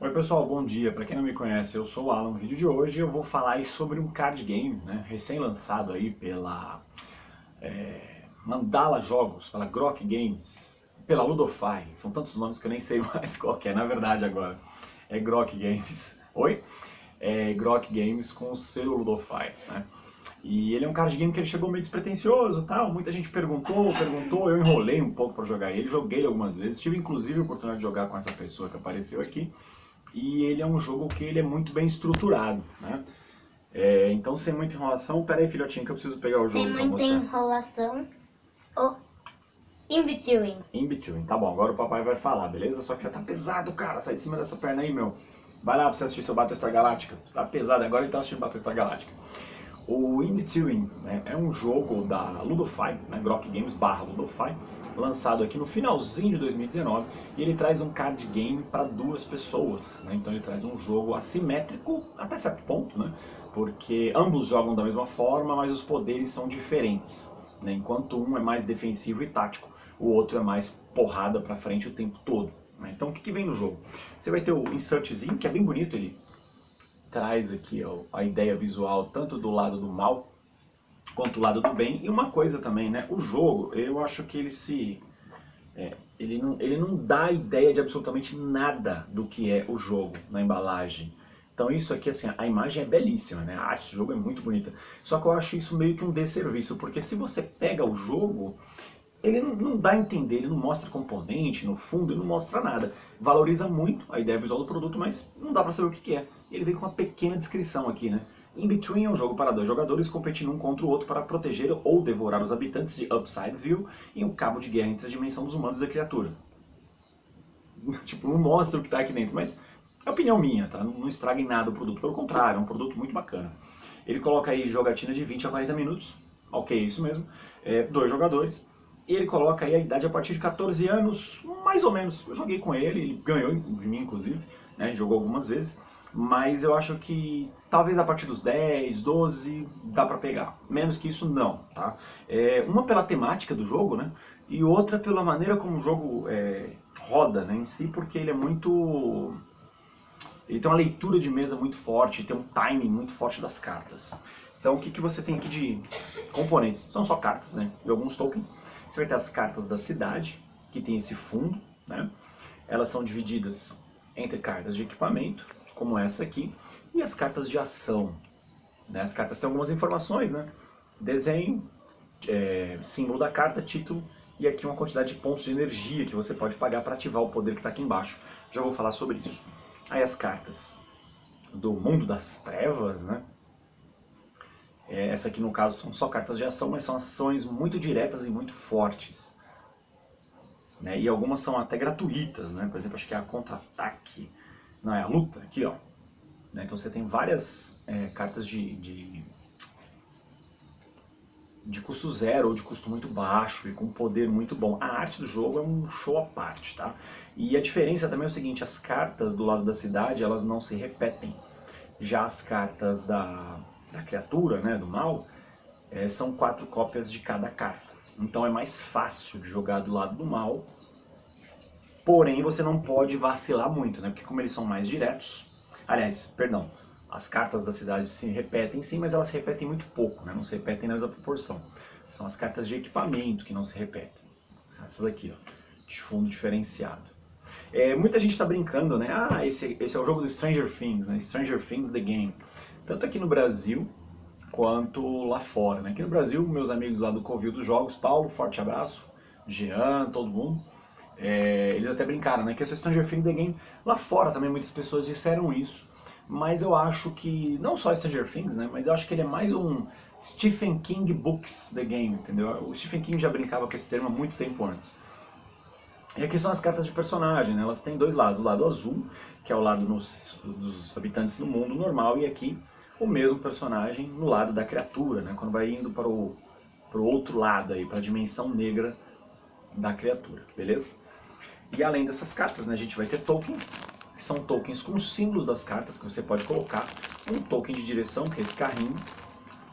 Oi pessoal, bom dia. Para quem não me conhece, eu sou o Alan. No vídeo de hoje eu vou falar aí sobre um card game, né, recém-lançado aí pela Mandala Jogos, pela Grok Games, pela Ludofy. São tantos nomes que eu nem sei mais qual que é, na verdade agora. É Grok Games. Oi? É Grok Games com o selo Ludofy, né? E ele é um card game que ele chegou meio despretensioso, tal. Muita gente perguntou, eu enrolei um pouco para jogar ele, joguei algumas vezes, tive inclusive a oportunidade de jogar com essa pessoa que apareceu aqui. E ele é um jogo que ele é muito bem estruturado, né? Então, sem muita enrolação, pera aí, filhotinho, que eu preciso pegar o jogo Sem pra muita mostrar. enrolação. O In Between. In Between, tá bom, agora o papai vai falar, beleza? Só que você tá pesado, cara, sai de cima dessa perna aí, meu. Vai lá pra você assistir seu Battlestar Galactica. Você tá pesado, agora ele tá assistindo Battlestar Galactica. O In Between, né, é um jogo da Ludofy, né, Grok Games / Ludofy, lançado aqui no finalzinho de 2019, e ele traz um card game para duas pessoas, né? Então ele traz um jogo assimétrico até certo ponto, né? Porque ambos jogam da mesma forma, mas os poderes são diferentes, né? Enquanto um é mais defensivo e tático, o outro é mais porrada para frente o tempo todo, né? Então o que vem no jogo? Você vai ter o insertzinho, que é bem bonito, ele traz aqui ó, a ideia visual tanto do lado do mal quanto do lado do bem. E uma coisa também, né? O jogo, eu acho que ele não dá a ideia de absolutamente nada do que é o jogo na embalagem. Então isso aqui, assim, a imagem é belíssima, né? A arte do jogo é muito bonita. Só que eu acho isso meio que um desserviço, porque se você pega o jogo, ele não dá a entender, ele não mostra componente, no fundo ele não mostra nada. Valoriza muito a ideia visual do produto, mas não dá pra saber o que é. Ele vem com uma pequena descrição aqui, né? In Between é um jogo para dois jogadores competindo um contra o outro para proteger ou devorar os habitantes de Upside View em um cabo de guerra entre a dimensão dos humanos e da criatura. Tipo, não mostra o que tá aqui dentro, mas é opinião minha, tá? Não estraga em nada o produto, pelo contrário, é um produto muito bacana. Ele coloca aí jogatina de 20 a 40 minutos, ok, isso mesmo, dois jogadores. E ele coloca aí a idade a partir de 14 anos, mais ou menos. Eu joguei com ele ganhou de mim inclusive, né? A gente jogou algumas vezes. Mas eu acho que talvez a partir dos 10, 12 dá pra pegar. Menos que isso não, tá? Uma pela temática do jogo, né? E outra pela maneira como o jogo roda, né, em si, porque ele é muito... Ele tem uma leitura de mesa muito forte, tem um timing muito forte das cartas. Então o que você tem aqui de componentes? São só cartas, né? E alguns tokens. Você vai ter as cartas da cidade, que tem esse fundo, né? Elas são divididas entre cartas de equipamento, como essa aqui, e as cartas de ação, né? As cartas têm algumas informações, né? Desenho, símbolo da carta, título, e aqui uma quantidade de pontos de energia que você pode pagar para ativar o poder que está aqui embaixo. Já vou falar sobre isso. Aí as cartas do mundo das trevas, né? Essa aqui no caso são só cartas de ação, mas são ações muito diretas e muito fortes, né? E algumas são até gratuitas, né? Por exemplo, acho que é a contra-ataque, não, é a luta, aqui ó. Então você tem várias cartas de custo zero ou de custo muito baixo e com poder muito bom. A arte do jogo é um show à parte, tá? E a diferença também é o seguinte, as cartas do lado da cidade, elas não se repetem. Já as cartas da criatura, né, do mal, são 4 cópias de cada carta. Então é mais fácil de jogar do lado do mal, porém você não pode vacilar muito, né? Porque como eles são mais diretos, aliás, perdão, as cartas da cidade se repetem sim, mas elas se repetem muito pouco, né? Não se repetem na mesma proporção. São as cartas de equipamento que não se repetem. São essas aqui, ó, de fundo diferenciado. Muita gente está brincando, né? Ah, esse é o jogo do Stranger Things, né? Stranger Things The Game. Tanto aqui no Brasil quanto lá fora, né? Aqui no Brasil, meus amigos lá do Covil dos Jogos, Paulo, forte abraço, Jean, todo mundo. Eles até brincaram, né? Que esse Stranger Things The Game. Lá fora também muitas pessoas disseram isso. Mas eu acho que, não só Stranger Things, né, mas eu acho que ele é mais um Stephen King Books The Game, entendeu? O Stephen King já brincava com esse termo há muito tempo antes. E aqui são as cartas de personagem, né? Elas têm dois lados, o lado azul, que é o lado dos habitantes do mundo normal, e aqui o mesmo personagem no lado da criatura, né? Quando vai indo para o outro lado, para a dimensão negra da criatura, beleza? E além dessas cartas, né, a gente vai ter tokens, que são tokens com os símbolos das cartas que você pode colocar, um token de direção, que é esse carrinho,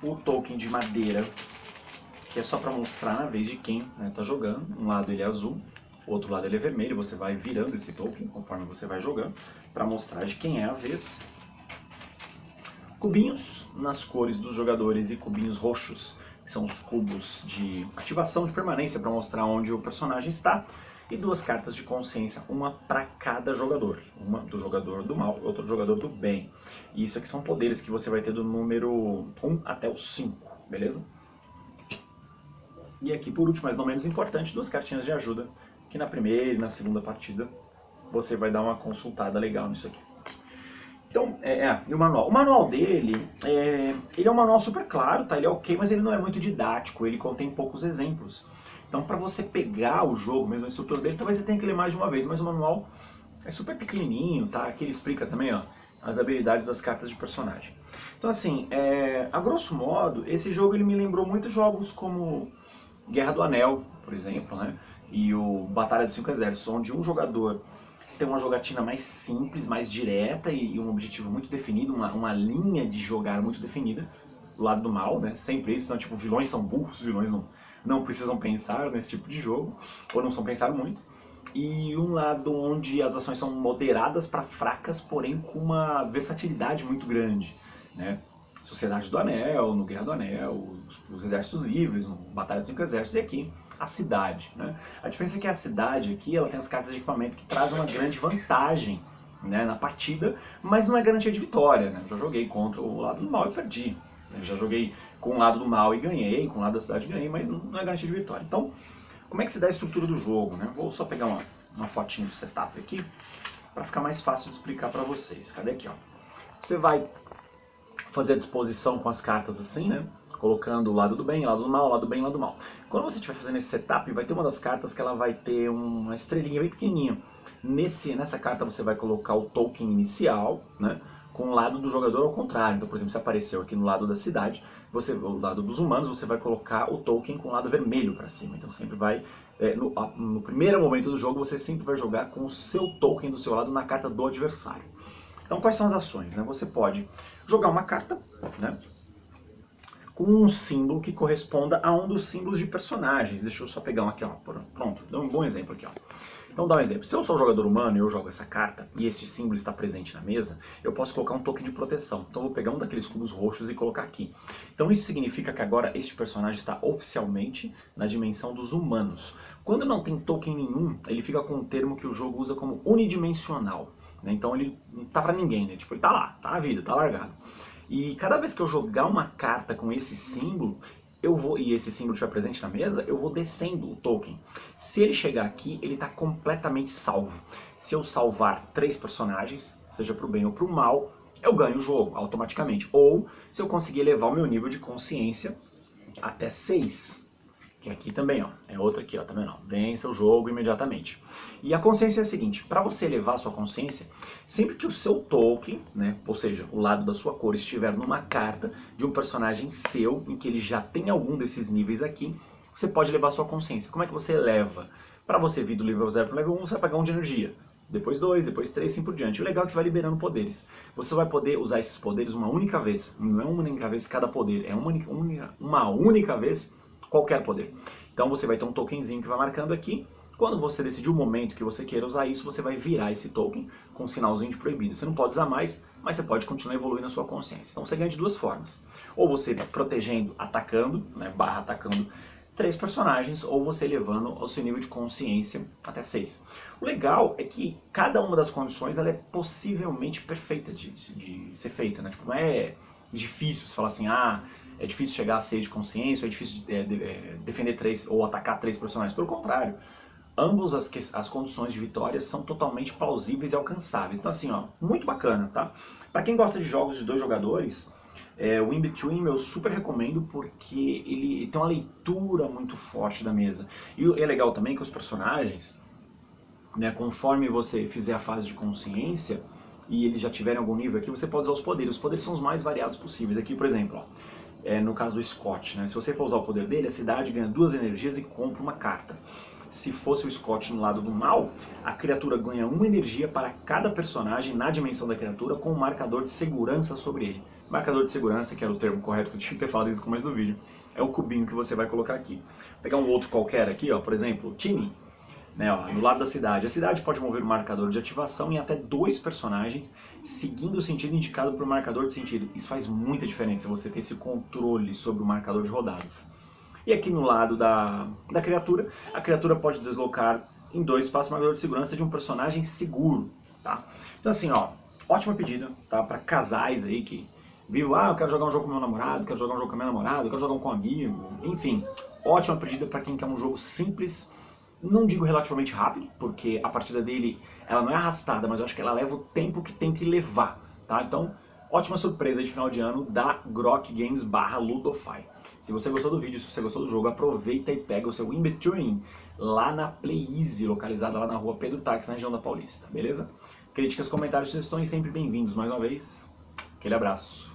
o token de madeira, que é só para mostrar na vez de quem está jogando, um lado ele é azul, o outro lado ele é vermelho, você vai virando esse token conforme você vai jogando, para mostrar de quem é a vez. Cubinhos nas cores dos jogadores e cubinhos roxos, que são os cubos de ativação de permanência para mostrar onde o personagem está. E 2 cartas de consciência, uma para cada jogador. Uma do jogador do mal, outra do jogador do bem. E isso aqui são poderes que você vai ter do número 1 até o 5, beleza? E aqui, por último, mas não menos importante, 2 cartinhas de ajuda, que na primeira e na segunda partida você vai dar uma consultada legal nisso aqui. Então, e o manual. O manual dele, ele é um manual super claro, tá? Ele é ok, mas ele não é muito didático, ele contém poucos exemplos. Então, para você pegar o jogo, mesmo a estrutura dele, talvez você tenha que ler mais de uma vez, mas o manual é super pequenininho, tá? Aqui ele explica também, ó, as habilidades das cartas de personagem. Então, assim, a grosso modo, esse jogo ele me lembrou muito jogos como Guerra do Anel, por exemplo, né? E o Batalha dos 5 Exércitos, onde um jogador tem uma jogatina mais simples, mais direta e um objetivo muito definido, uma linha de jogar muito definida, do lado do mal, né? Sempre isso, então, tipo, vilões são burros, vilões não precisam pensar nesse tipo de jogo, ou não são pensar muito. E um lado onde as ações são moderadas para fracas, porém com uma versatilidade muito grande, né? Sociedade do Anel, no Guerra do Anel, os Exércitos Livres, no Batalha dos 5 Exércitos, e aqui a cidade, né? A diferença é que a cidade aqui, ela tem as cartas de equipamento que trazem uma grande vantagem, né, na partida, mas não é garantia de vitória, né? Eu já joguei contra o lado do mal e perdi. Eu já joguei com o lado do mal e ganhei, com o lado da cidade e ganhei, mas não é garantia de vitória. Então, como é que se dá a estrutura do jogo, né? Vou só pegar uma fotinha do setup aqui, para ficar mais fácil de explicar para vocês. Cadê aqui, ó? Você vai fazer a disposição com as cartas assim, né? Colocando o lado do bem, o lado do mal, o lado do bem e o lado do mal. Quando você estiver fazendo esse setup, vai ter uma das cartas que ela vai ter uma estrelinha bem pequenininha. Nessa carta você vai colocar o token inicial, né? Com o lado do jogador ao contrário. Então, por exemplo, se apareceu aqui no lado da cidade, o lado dos humanos, você vai colocar o token com o lado vermelho para cima. Então sempre vai, no primeiro momento do jogo, você sempre vai jogar com o seu token do seu lado na carta do adversário. Então quais são as ações, né? Você pode jogar uma carta, né, com um símbolo que corresponda a um dos símbolos de personagens. Deixa eu só pegar um aqui, ó. Pronto, dá um bom exemplo aqui, ó. Então dá um exemplo. Se eu sou um jogador humano e eu jogo essa carta e esse símbolo está presente na mesa, eu posso colocar um token de proteção. Então eu vou pegar um daqueles cubos roxos e colocar aqui. Então isso significa que agora este personagem está oficialmente na dimensão dos humanos. Quando não tem token nenhum, ele fica com um termo que o jogo usa como unidimensional, né? Então ele não tá pra ninguém, né? Tipo, ele tá lá, tá na vida, tá largado. E cada vez que eu jogar uma carta com esse símbolo, e esse símbolo estiver presente na mesa, eu vou descendo o token. Se ele chegar aqui, ele está completamente salvo. Se eu salvar 3 personagens, seja para o bem ou para o mal, eu ganho o jogo automaticamente. Ou se eu conseguir elevar o meu nível de consciência até 6. Que aqui também, ó, é outra aqui, ó, tá vendo? Vença o jogo imediatamente. E a consciência é a seguinte, para você elevar a sua consciência, sempre que o seu token, né, ou seja, o lado da sua cor estiver numa carta de um personagem seu, em que ele já tem algum desses níveis aqui, você pode elevar a sua consciência. Como é que você eleva? Para você vir do nível 0 para o nível 1, você vai pagar 1 de energia. Depois 2, depois 3, assim por diante. O legal é que você vai liberando poderes. Você vai poder usar esses poderes uma única vez. Não é uma única vez cada poder, é uma única vez qualquer poder. Então você vai ter um tokenzinho que vai marcando aqui. Quando você decidir o momento que você queira usar isso, você vai virar esse token com um sinalzinho de proibido. Você não pode usar mais, mas você pode continuar evoluindo a sua consciência. Então você ganha de 2 formas. Ou você está protegendo, atacando, né, barra atacando 3 personagens, ou você elevando o seu nível de consciência até 6. O legal é que cada uma das condições ela é possivelmente perfeita de ser feita, né? Tipo, não é difícil você falar assim, é difícil chegar a 6 de consciência, ou é difícil defender 3 ou atacar 3 personagens. Pelo contrário, ambas as condições de vitória são totalmente plausíveis e alcançáveis. Então assim, ó, muito bacana, tá? Para quem gosta de jogos de 2 jogadores, o In-Between eu super recomendo porque ele tem uma leitura muito forte da mesa. E é legal também que os personagens, né, conforme você fizer a fase de consciência e eles já tiverem algum nível aqui, você pode usar os poderes. Os poderes são os mais variados possíveis. Aqui, por exemplo, ó, no caso do Scott, né, se você for usar o poder dele, a cidade ganha 2 energias e compra uma carta. Se fosse o Scott no lado do mal, a criatura ganha 1 energia para cada personagem na dimensão da criatura com um marcador de segurança sobre ele. Marcador de segurança, que era o termo correto que eu tinha que ter falado isso no começo do vídeo, é o cubinho que você vai colocar aqui. Vou pegar um outro qualquer aqui, ó, por exemplo, Timmy. Né, ó, no lado da cidade. A cidade pode mover o marcador de ativação em até 2 personagens, seguindo o sentido indicado por marcador de sentido. Isso faz muita diferença, você ter esse controle sobre o marcador de rodadas. E aqui no lado da criatura, a criatura pode deslocar em 2 espaços o marcador de segurança de um personagem seguro. Tá? Então assim, ó, ótima pedida, tá? Para casais aí que vivo, eu quero jogar um jogo com meu namorado, quero jogar um jogo com a minha namorada, quero jogar um com um amigo, enfim. Ótima pedida para quem quer um jogo simples. Não digo relativamente rápido, porque a partida dele ela não é arrastada, mas eu acho que ela leva o tempo que tem que levar, tá? Então, ótima surpresa de final de ano da Grok Games /Ludofy. Se você gostou do vídeo, se você gostou do jogo, aproveita e pega o seu In Between lá na Play Easy, localizada lá na rua Pedro Taques, na região da Paulista, beleza? Críticas, comentários, sugestões sempre bem-vindos mais uma vez. Aquele abraço.